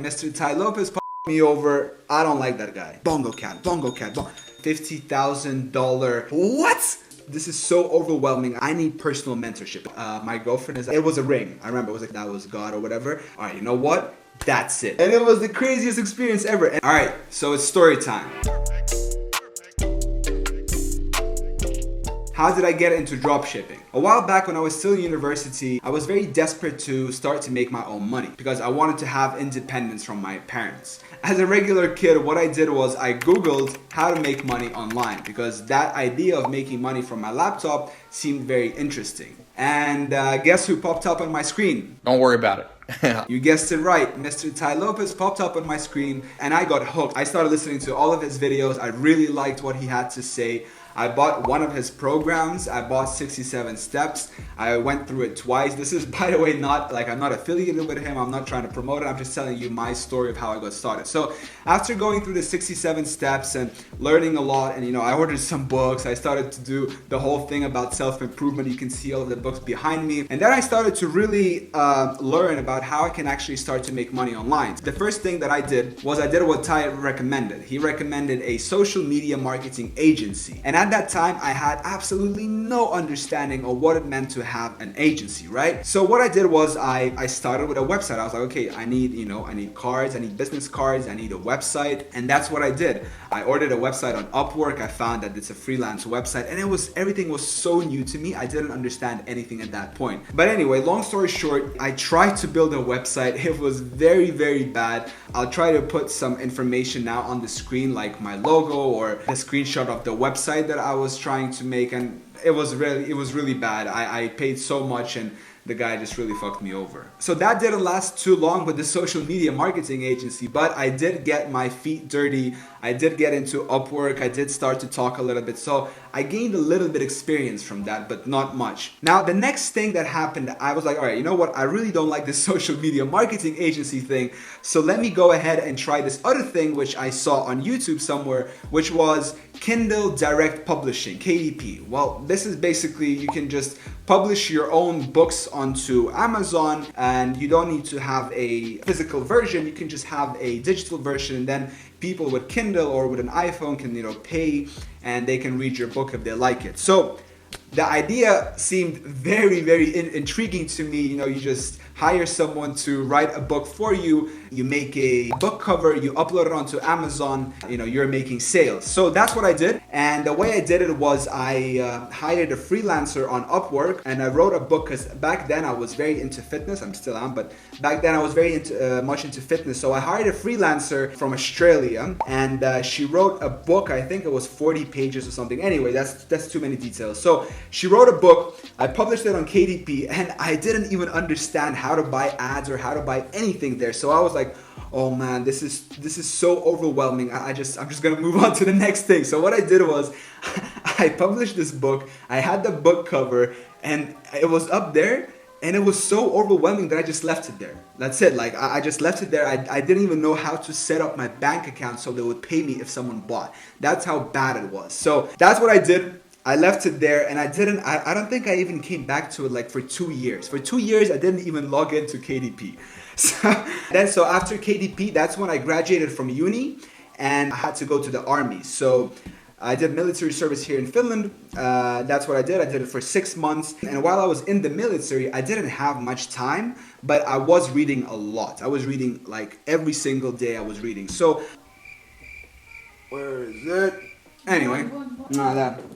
Mr. Ty Lopez me over. I don't like that guy. Bongo cat. $50,000. What? This is so overwhelming. I need personal mentorship. My girlfriend it was a ring. I remember it was like that was God or whatever. All right, you know what? That's it. And it was the craziest experience ever. All right, so it's story time. How did I get into dropshipping? A while back when I was still in university, I was very desperate to start to make my own money because I wanted to have independence from my parents. As a regular kid, what I did was I Googled how to make money online because that idea of making money from my laptop seemed very interesting. And guess who popped up on my screen? Don't worry about it. You guessed it right. Mr. Ty Lopez popped up on my screen and I got hooked. I started listening to all of his videos. I really liked what he had to say. I bought one of his programs. I bought 67 Steps. I went through it twice. This is, by the way, not like I'm not affiliated with him. I'm not trying to promote it. I'm just telling you my story of how I got started. So after going through the 67 Steps and learning a lot, and I ordered some books. I started to do the whole thing about self-improvement. You can see all of the books behind me. And then I started to really learn about how I can actually start to make money online. The first thing that I did was I did what Ty recommended. He recommended a social media marketing agency. And at that time, I had absolutely no understanding of what it meant to have an agency, right? So what I did was I started with a website. I was like, okay, I need cards, I need business cards, I need a website, and that's what I did. I ordered a website on Upwork. I found that it's a freelance website, and everything was so new to me. I didn't understand anything at that point. But anyway, long story short, I tried to build a website. It was very, very bad. I'll try to put some information now on the screen, like my logo or a screenshot of the website that I was trying to make, and it was really bad. I paid so much and the guy just really fucked me over. So that didn't last too long with the social media marketing agency, but I did get my feet dirty. I did get into Upwork. I did start to talk a little bit. So I gained a little bit experience from that, but not much. Now, the next thing that happened, I was like, all right, you know what? I really don't like this social media marketing agency thing. So let me go ahead and try this other thing, which I saw on YouTube somewhere, which was Kindle Direct Publishing, KDP. Well, this is basically, you can just publish your own books onto Amazon and you don't need to have a physical version. You can just have a digital version, and then people with Kindle or with an iPhone can pay and they can read your book if they like it. So the idea seemed very, very intriguing to me. You just hire someone to write a book for you. You make a book cover, you upload it onto Amazon, you're making sales. So that's what I did. And the way I did it was I hired a freelancer on Upwork, and I wrote a book because back then I was very into fitness. I'm still am, but back then I was very much into fitness. So I hired a freelancer from Australia, and she wrote a book. I think it was 40 pages or something. Anyway, that's too many details. So she wrote a book. I published it on KDP, and I didn't even understand how to buy ads or how to buy anything there. So I was like, oh man, this is so overwhelming. I'm just gonna move on to the next thing. So what I did was I published this book. I had the book cover and it was up there, and it was so overwhelming that I just left it there. That's it. Like I just left it there. I didn't even know how to set up my bank account so they would pay me if someone bought. That's how bad it was. So that's what I did. I left it there, and I don't think I even came back to it like for 2 years. For 2 years, I didn't even log into KDP. So after KDP, that's when I graduated from uni and I had to go to the army. So I did military service here in Finland. That's what I did. I did it for 6 months. And while I was in the military, I didn't have much time, but I was reading a lot. I was reading like every single day I was reading. So where is it? Anyway,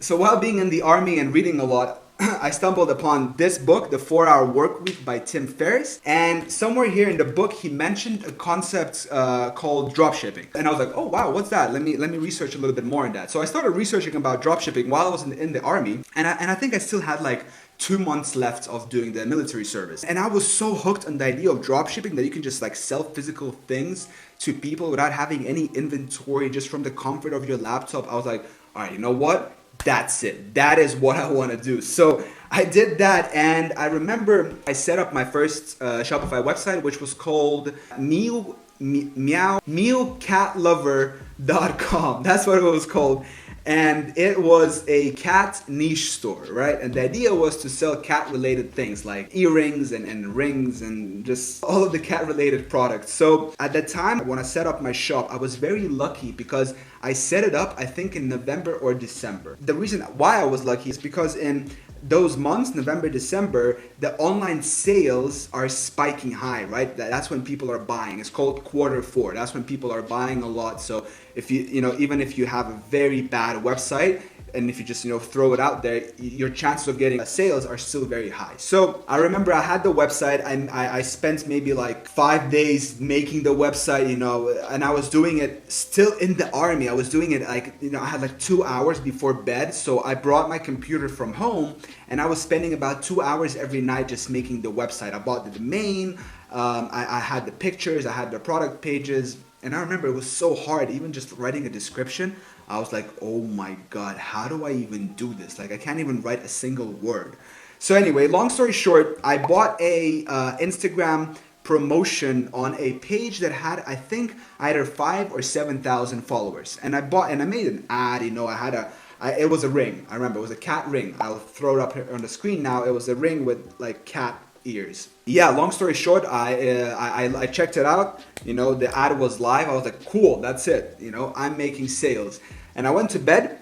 so while being in the army and reading a lot, I stumbled upon this book, The 4-Hour Workweek by Tim Ferriss. And somewhere here in the book, he mentioned a concept called dropshipping. And I was like, oh wow, what's that? Let me research a little bit more on that. So I started researching about dropshipping while I was in the army. And I think I still had like 2 months left of doing the military service. And I was so hooked on the idea of dropshipping that you can just like sell physical things to people without having any inventory, just from the comfort of your laptop. I was like, all right, you know what? That's it. That is what I want to do. So I did that, and I remember I set up my first Shopify website, which was called meowcatlover.com. That's what it was called. And it was a cat niche store, right? And the idea was to sell cat related things like earrings and rings and just all of the cat related products. So at the time when I set up my shop, I was very lucky because I set it up, I think in November or December. The reason why I was lucky is because in those months, November, December, the online sales are spiking high, right? That's when people are buying. It's called Q4. That's when people are buying a lot. So if even if you have a very bad website, and if you just throw it out there, your chances of getting sales are still very high. So I remember I had the website, and I spent maybe like 5 days making the website, and I was doing it still in the army. I was doing it like I had like 2 hours before bed. So I brought my computer from home, and I was spending about 2 hours every night just making the website. I bought the domain, I had the pictures, I had the product pages, and I remember it was so hard, even just writing a description. I was like, oh my God, how do I even do this? Like, I can't even write a single word. So anyway, long story short, I bought a Instagram promotion on a page that had, I think, either 5,000 or 7,000 followers. And I made an ad, it was a ring. I remember it was a cat ring. I'll throw it up here on the screen now. It was a ring with like cat ears. Yeah, long story short, I checked it out. The ad was live. I was like, cool, that's it. I'm making sales. And I went to bed,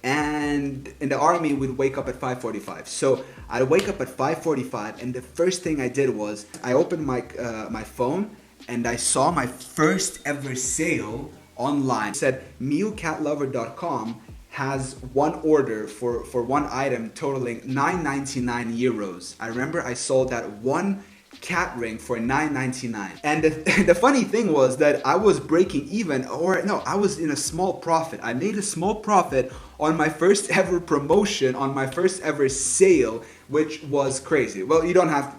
and in the army, we'd wake up at 5:45. So I'd wake up at 5:45, and the first thing I did was I opened my phone, and I saw my first ever sale online. It said meowcatlover.com has one order for one item totaling 9.99 euros. I remember I sold that one cat ring for 9.99. And the funny thing was that I was breaking even, I was in a small profit. I made a small profit on my first ever promotion, on my first ever sale, which was crazy. Well, you don't have,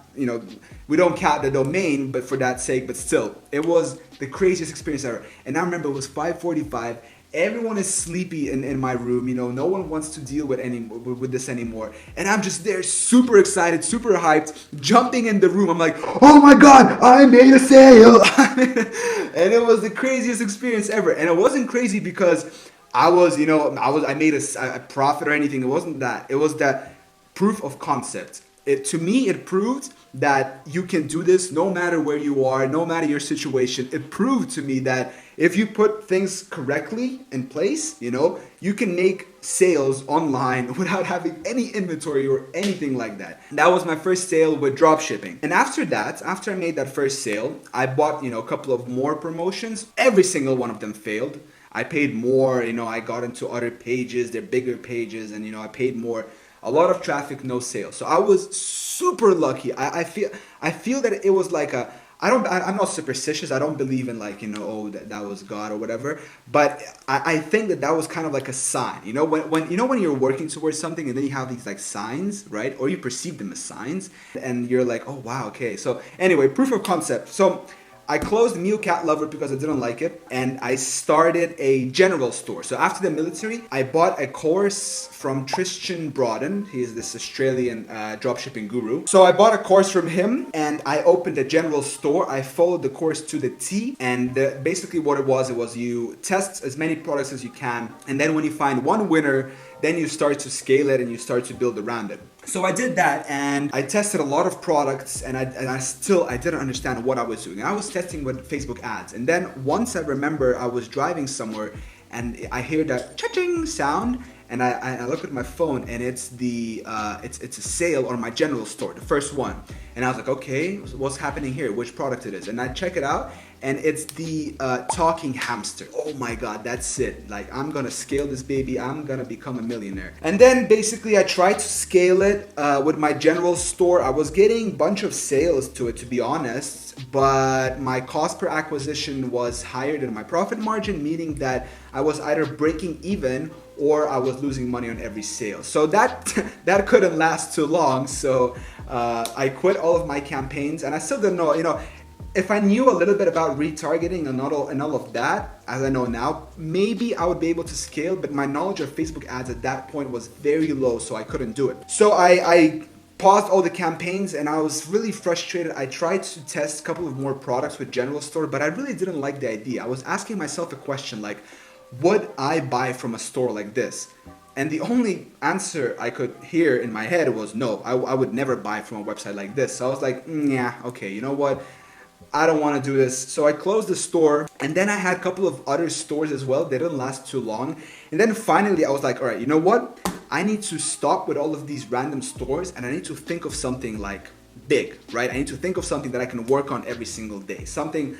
we don't count the domain, but for that sake, but still, it was the craziest experience ever. And I remember it was 5:45. Everyone is sleepy in my room, no one wants to deal with this anymore. And I'm just there super excited, super hyped, jumping in the room. I'm like, oh my God, I made a sale. And it was the craziest experience ever. And it wasn't crazy because I made a profit or anything. It wasn't that. It was that proof of concept. To me, it proved that you can do this no matter where you are, no matter your situation. It proved to me that if you put things correctly in place, you can make sales online without having any inventory or anything like that. That was my first sale with dropshipping. And after I made that first sale, I bought, a couple of more promotions. Every single one of them failed. I paid more, I got into other pages, they're bigger pages, and I paid more. A lot of traffic, no sales. So I was super lucky. I feel that it was like I'm not superstitious. I don't believe in that was God or whatever. But I think that was kind of like a sign. When you're working towards something and then you have these like signs, right? Or you perceive them as signs, and you're like, oh wow, okay. So anyway, proof of concept. So I closed Mew Cat Lover because I didn't like it, and I started a general store. So after the military, I bought a course from Tristan Broden. He's this Australian dropshipping guru. So I bought a course from him, and I opened a general store. I followed the course to the T, and basically what it was you test as many products as you can, and then when you find one winner, then you start to scale it and you start to build around it. So I did that, and I tested a lot of products, and I didn't understand what I was doing. I was testing with Facebook ads, and then once I remember I was driving somewhere, and I hear that cha-ching sound, and I look at my phone, and it's a sale on my general store, the first one. And I was like, okay, what's happening here? Which product it is? And I check it out, and it's the talking hamster. Oh my God, that's it. Like, I'm gonna scale this baby. I'm gonna become a millionaire. And then basically I tried to scale it with my general store. I was getting a bunch of sales to it, to be honest, but my cost per acquisition was higher than my profit margin, meaning that I was either breaking even or I was losing money on every sale. So that couldn't last too long. So I quit all of my campaigns, and I still didn't know, if I knew a little bit about retargeting and all of that, as I know now, maybe I would be able to scale, but my knowledge of Facebook ads at that point was very low, so I couldn't do it. So I paused all the campaigns, and I was really frustrated. I tried to test a couple of more products with general store, but I really didn't like the idea. I was asking myself a question like, would I buy from a store like this? And the only answer I could hear in my head was no, I would never buy from a website like this. So I was like, yeah, okay, you know what? I don't want to do this. So I closed the store, and then I had a couple of other stores as well. They didn't last too long. And then finally I was like, all right, you know what? I need to stop with all of these random stores, and I need to think of something like big, right? I need to think of something that I can work on every single day. Something.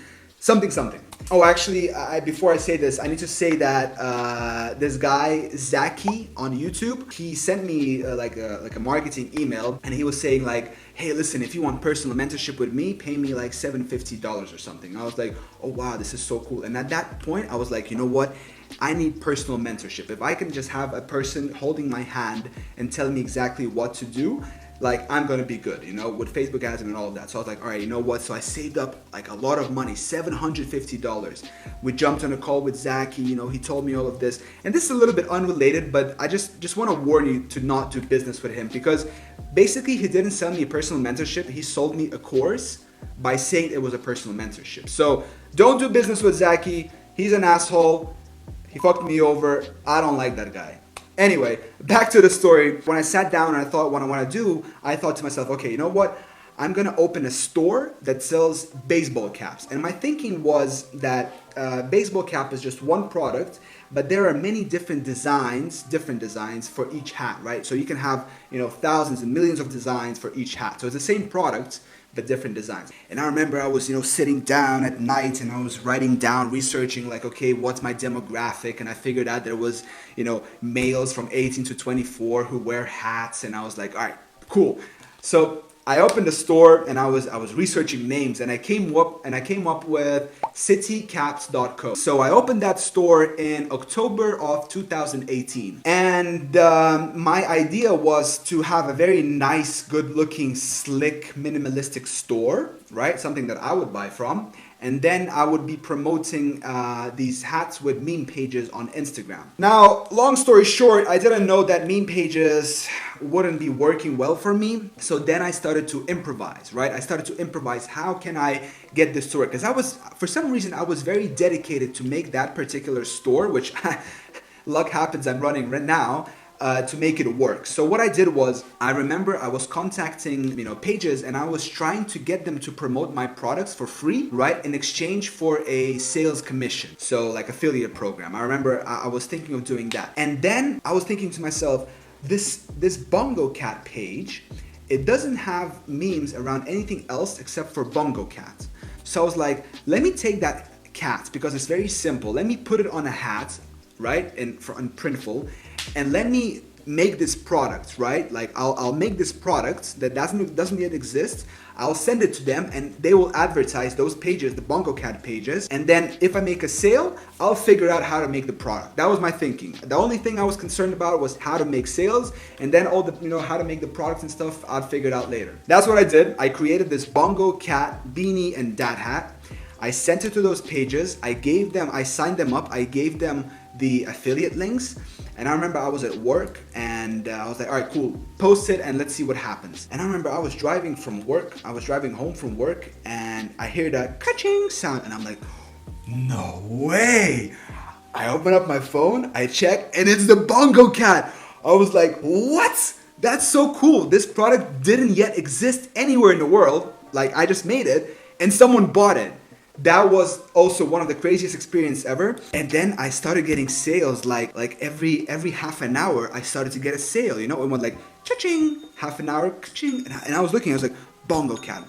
Oh, actually, before I say this, I need to say that this guy Zaki on YouTube, he sent me like a marketing email, and he was saying like, hey, listen, if you want personal mentorship with me, pay me like $750 or something. I was like, oh wow, this is so cool. And at that point, I was like, you know what? I need personal mentorship. If I can just have a person holding my hand and telling me exactly what to do, like I'm gonna be good, you know, with Facebook ads and all of that. So I was like, all right, you know what? So I saved up like a lot of money, $750. We jumped on a call with Zaki, you know, he told me all of this. And this is a little bit unrelated, but I just want to warn you to not do business with him, because basically he didn't sell me a personal mentorship. He sold me a course by saying it was a personal mentorship. So don't do business with Zaki. He's an asshole. He fucked me over. I don't like that guy. Anyway, back to the story. When I sat down and I thought what I want to do, I thought to myself, okay, you know what? I'm going to open a store that sells baseball caps. And my thinking was that baseball cap is just one product, but there are many different designs for each hat, right? So you can have, you know, thousands and millions of designs for each hat. So it's the same product, but different designs. And I remember I was, you know, sitting down at night and I was writing down, researching like, okay, what's my demographic? And I figured out there was, you know, males from 18 to 24 who wear hats. And I was like, all right, cool. So I opened the store and I was researching names, and I came up with citycaps.co. So I opened that store in October of 2018, and my idea was to have a very nice, good-looking, slick, minimalistic store, right? Something that I would buy from. And then I would be promoting these hats with meme pages on Instagram. Now, long story short, I didn't know that meme pages wouldn't be working well for me. So then I started to improvise, right? I started to improvise. How can I get this to work? Because for some reason, I was very dedicated to make that particular store, which luck happens I'm running right now, to make it work. So what I did was, I remember I was contacting, you know, pages, and I was trying to get them to promote my products for free, right, in exchange for a sales commission. So like affiliate program. I remember I was thinking of doing that. And then I was thinking to myself, this Bongo Cat page, it doesn't have memes around anything else except for Bongo Cat. So I was like, let me take that cat, because it's very simple. Let me put it on a hat, right, in Printful, and let me make this product, right? Like I'll make this product that doesn't yet exist. I'll send it to them, and they will advertise those pages, the Bongo Cat pages. And then if I make a sale, I'll figure out how to make the product. That was my thinking. The only thing I was concerned about was how to make sales, and then all the, you know, how to make the products and stuff, I'd figure it out later. That's what I did. I created this Bongo Cat beanie and dad hat. I sent it to those pages. I signed them up. I gave them the affiliate links. And I remember I was at work, and I was like, all right, cool, post it and let's see what happens. And I remember I was driving home from work, and I hear that ka-ching sound, and I'm like, no way. I open up my phone, I check, and it's the Bongo Cat. I was like, what? That's so cool. This product didn't yet exist anywhere in the world. Like, I just made it, and someone bought it. That was also one of the craziest experiences ever. And then I started getting sales like every half an hour. I started to get a sale, you know, it went like cha-ching, half an hour, cha-ching. And I was looking, I was like, Bongo Cat.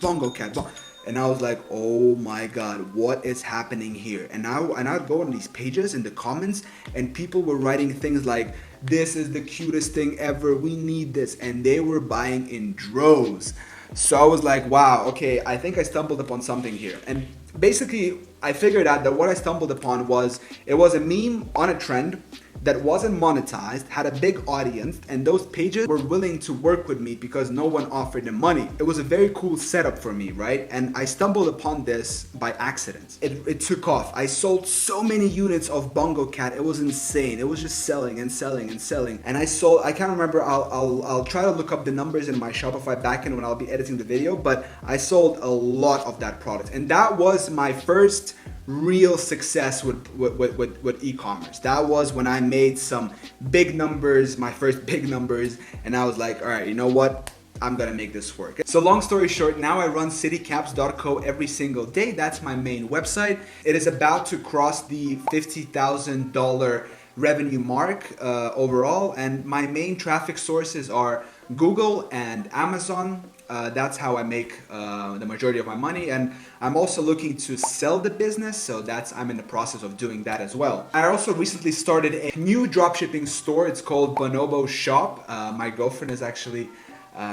And I was like, oh my God, what is happening here? And I'd go on these pages in the comments, and people were writing things like, this is the cutest thing ever, we need this. And they were buying in droves. So I was like, wow, okay, I think I stumbled upon something here. And basically, I figured out that what I stumbled upon was, it was a meme on a trend that wasn't monetized, had a big audience, and those pages were willing to work with me because no one offered them money. It was a very cool setup for me, right? And I stumbled upon this by accident. It took off. I sold so many units of Bongo Cat. It was insane. It was just selling and selling and selling. And I can't remember, I'll try to look up the numbers in my Shopify backend when I'll be editing the video, but I sold a lot of that product. And that was my first real success with e-commerce. That was when I made some big numbers, my first big numbers, and I was like, all right, you know what? I'm gonna make this work. So long story short, now I run citycaps.co every single day. That's my main website. It is about to cross the $50,000 revenue mark overall, and my main traffic sources are Google and Amazon. That's how I make the majority of my money, and I'm also looking to sell the business, so I'm in the process of doing that as well. I also recently started a new dropshipping store. It's called Bonobo Shop. My girlfriend is actually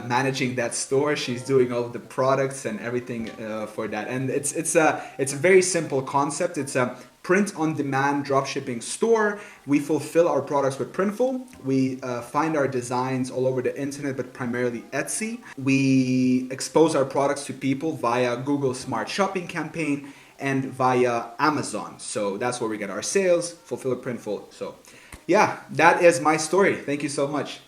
managing that store. She's doing all of the products and everything for that, and it's a very simple concept. It's a print-on-demand dropshipping store. We fulfill our products with Printful. We find our designs all over the internet, but primarily Etsy. We expose our products to people via Google Smart Shopping campaign and via Amazon. So that's where we get our sales, fulfill with Printful. So yeah, that is my story. Thank you so much.